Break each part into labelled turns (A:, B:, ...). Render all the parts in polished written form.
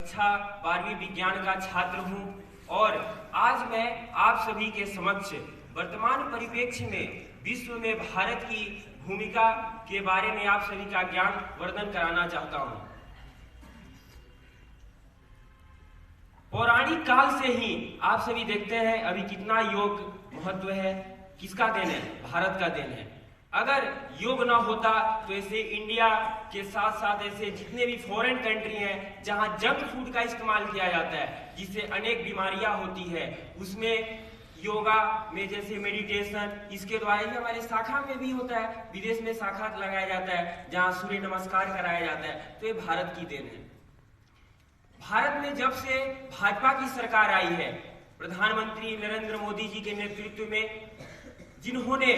A: कक्षा 12वीं विज्ञान का छात्र हूं और आज मैं आप सभी के समक्ष वर्तमान परिप्रेक्ष्य में विश्व में भारत की भूमिका के बारे में आप सभी का ज्ञान वर्धन कराना चाहता हूं। पौराणिक काल से ही आप सभी देखते हैं अभी कितना योग महत्व है, किसका देन है? भारत का देन है। अगर योग ना होता तो ऐसे इंडिया के साथ साथ ऐसे जितने भी फॉरेन कंट्री हैं जहां जंक फूड का इस्तेमाल किया जाता है जिससे अनेक बीमारियां होती है, उसमें योगा में जैसे मेडिटेशन इसके द्वारा ही हमारे शाखा में भी होता है, विदेश में शाखा लगाया जाता है जहां सूर्य नमस्कार कराया जाता है। तो ये भारत की देन है। भारत में जब से भाजपा की सरकार आई है, प्रधानमंत्री नरेंद्र मोदी जी के नेतृत्व में, जिन्होंने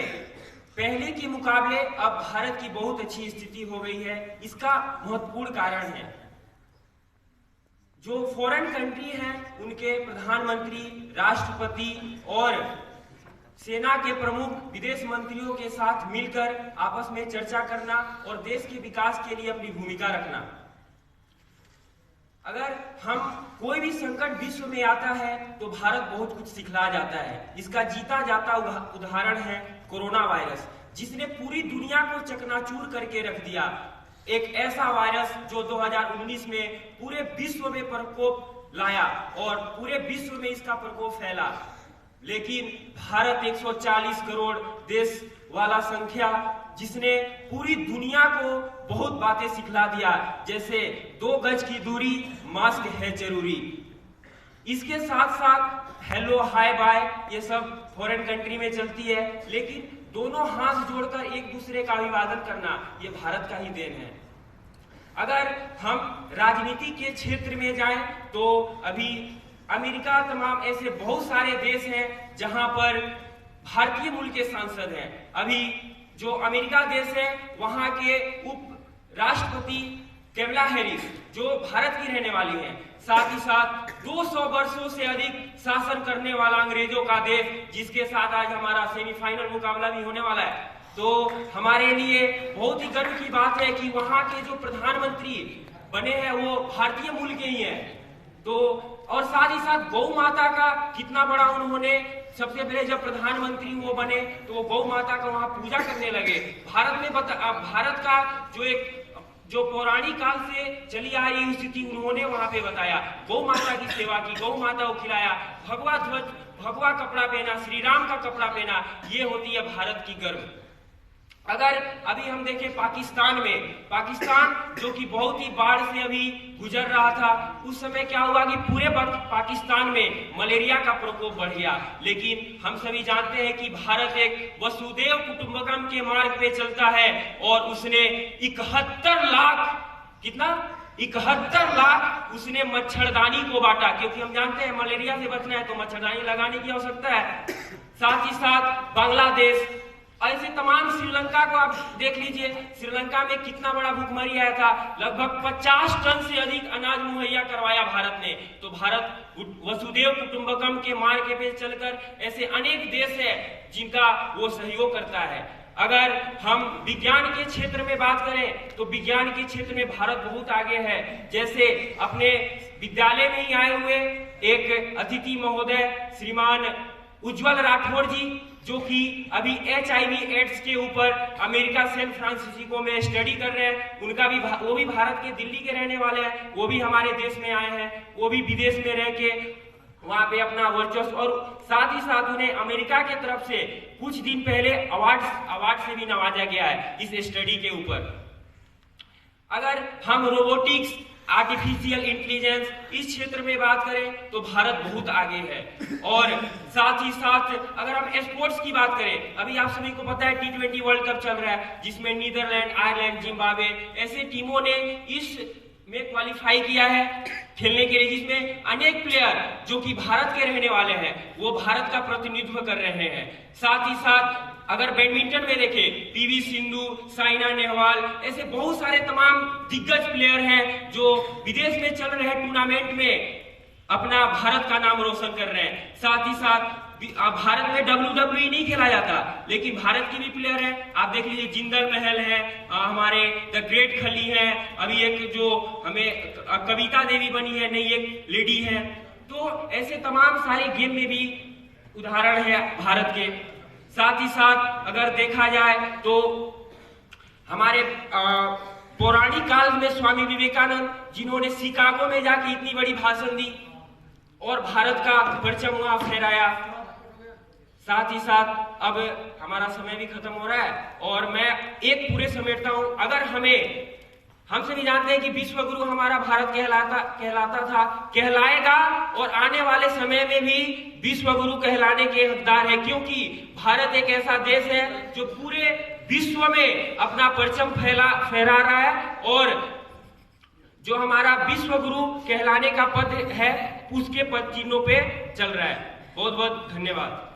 A: पहले के मुकाबले अब भारत की बहुत अच्छी स्थिति हो गई है, इसका महत्वपूर्ण कारण है जो फॉरेन कंट्री हैं उनके प्रधानमंत्री, राष्ट्रपति और सेना के प्रमुख विदेश मंत्रियों के साथ मिलकर आपस में चर्चा करना और देश के विकास के लिए अपनी भूमिका रखना। अगर हम कोई भी संकट विश्व में आता है तो भारत बहुत कुछ सिखला जाता है। इसका जीता जाता उदाहरण है कोरोना वायरस, जिसने पूरी दुनिया को चकनाचूर करके रख दिया। एक ऐसा वायरस जो 2019 में पूरे विश्व में प्रकोप लाया और पूरे विश्व में इसका प्रकोप फैला, लेकिन भारत 140 करोड़ देश वाला संख्या जिसने पूरी दुनिया को बहुत बातें सिखला दिया, जैसे 2 गज की दूरी, मास्क है जरूरी। इसके साथ साथ हेलो हाय बाय ये सब फॉरेन कंट्री में चलती है, लेकिन दोनों हाथ जोड़कर एक दूसरे का अभिवादन करना ये भारत का ही देन है। अगर हम राजनीति के क्षेत्र में जाएं तो अभी अमेरिका तमाम ऐसे बहुत सारे देश हैं जहां पर भारतीय मूल के सांसद हैं। अभी जो अमेरिका देश है वहां के उप राष्ट्रपति कमला हैरिस जो भारत की रहने वाली हैं, साथ ही साथ 200 वर्षों से अधिक शासन करने वाला अंग्रेजों का देश जिसके साथ आज हमारा सेमीफाइनल मुकाबला भी होने वाला है। तो हमारे लिए बहुत ही गर्व की बात है कि वहां के जो प्रधानमंत्री बने हैं वो भारतीय मूल के ही हैं। तो और साथ ही साथ गौ माता का कितना बड़ा उन्होंने, सबसे पहले जब प्रधानमंत्री वो बने तो वो गौ माता का वहां पूजा करने लगे। भारत का जो पौराणिक काल से चली आ रही स्थिति उन्होंने वहां पे बताया, गौ माता की सेवा की, गौ माता को खिलाया, भगवा ध्वज, भगवा कपड़ा पहना, श्री राम का कपड़ा पहना, ये होती है भारत की गर्व। अगर अभी हम देखें पाकिस्तान में, पाकिस्तान जो कि बहुत ही बाढ़ से अभी गुजर रहा था, उस समय क्या हुआ कि पूरे पाकिस्तान में मलेरिया का प्रकोप बढ़ गया। लेकिन हम सभी जानते हैं कि भारत एक वसुदेव कुटुंबकम के मार्ग पे चलता है और उसने 71 लाख, कितना, 71 लाख उसने मच्छरदानी को बांटा, क्योंकि हम जानते हैं मलेरिया से बचना है तो मच्छरदानी लगाने की आवश्यकता है। साथ ही साथ बांग्लादेश, ऐसे तमाम, श्रीलंका को आप देख लीजिए, श्रीलंका में कितना बड़ा भूखमरी आया था, लगभग 50 टन से अधिक अनाज मुहैया करवाया भारत ने। तो भारत वसुदेव कुटुंबकम के मार्ग पे चलकर ऐसे अनेक देश है जिनका वो सहयोग करता है। अगर हम विज्ञान के क्षेत्र में बात करें तो विज्ञान के क्षेत्र में भारत बहुत आगे है। जैसे अपने विद्यालय में ही आए हुए एक अतिथि महोदय श्रीमान उज्जवल राठौर जी, जो कि अभी HIV एड्स के ऊपर अमेरिका सैन फ्रांसिस्को में स्टडी कर रहे हैं, उनका भी वो भी भारत के दिल्ली के रहने वाले हैं, वो भी हमारे देश में आए हैं, वो भी विदेश में रह के वहां पे अपना वर्चस्व, और साथ ही साथ उन्हें अमेरिका के तरफ से कुछ दिन पहले अवार्ड से भी नवाजा गया है इस स्टडी के ऊपर। अगर हम रोबोटिक्स, आर्टिफिशियल इंटेलिजेंस इस क्षेत्र में बात करें तो भारत बहुत आगे है। और साथ ही साथ अगर हम स्पोर्ट्स की बात करें, अभी आप सभी को पता है T20 वर्ल्ड कप चल रहा है जिसमें नीदरलैंड, आयरलैंड, जिम्बाब्वे ऐसे टीमों ने इस में क्वालिफाई किया है खेलने के लिए, जिसमें अनेक प्लेयर जो कि भारत के रहने वाले हैं वो भारत का प्रतिनिधित्व कर रहे हैं। साथ ही साथ अगर बैडमिंटन में देखें, PV सिंधु, साइना नेहवाल, ऐसे बहुत सारे तमाम दिग्गज प्लेयर हैं जो विदेश में चल रहे टूर्नामेंट में अपना भारत का नाम रोशन कर रहे हैं। साथ ही साथ भारत में WWE नहीं खेला जाता, लेकिन भारत के भी प्लेयर हैं। आप देख लीजिए, जिंदल महल है, हमारे द ग्रेट खली है, अभी एक जो हमें कविता देवी बनी है, नई एक लेडी है। तो ऐसे तमाम सारे गेम में भी उदाहरण है भारत के। साथ ही साथ अगर देखा जाए तो हमारे पौराणिक काल में स्वामी विवेकानंद, जिन्होंने शिकागो में जाके इतनी बड़ी भाषण दी और भारत का परचम वहां फहराया। साथ ही साथ अब हमारा समय भी खत्म हो रहा है और मैं एक पूरे समेटता हूं। अगर हम सभी जानते हैं कि विश्व गुरु हमारा भारत कहलाता था, कहलाएगा और आने वाले समय में भी विश्व गुरु कहलाने के हकदार है, क्योंकि भारत एक ऐसा देश है जो पूरे विश्व में अपना परचम फहरा रहा है और जो हमारा विश्व गुरु कहलाने का पद है उसके पद चिन्हों पे चल रहा है। बहुत बहुत धन्यवाद।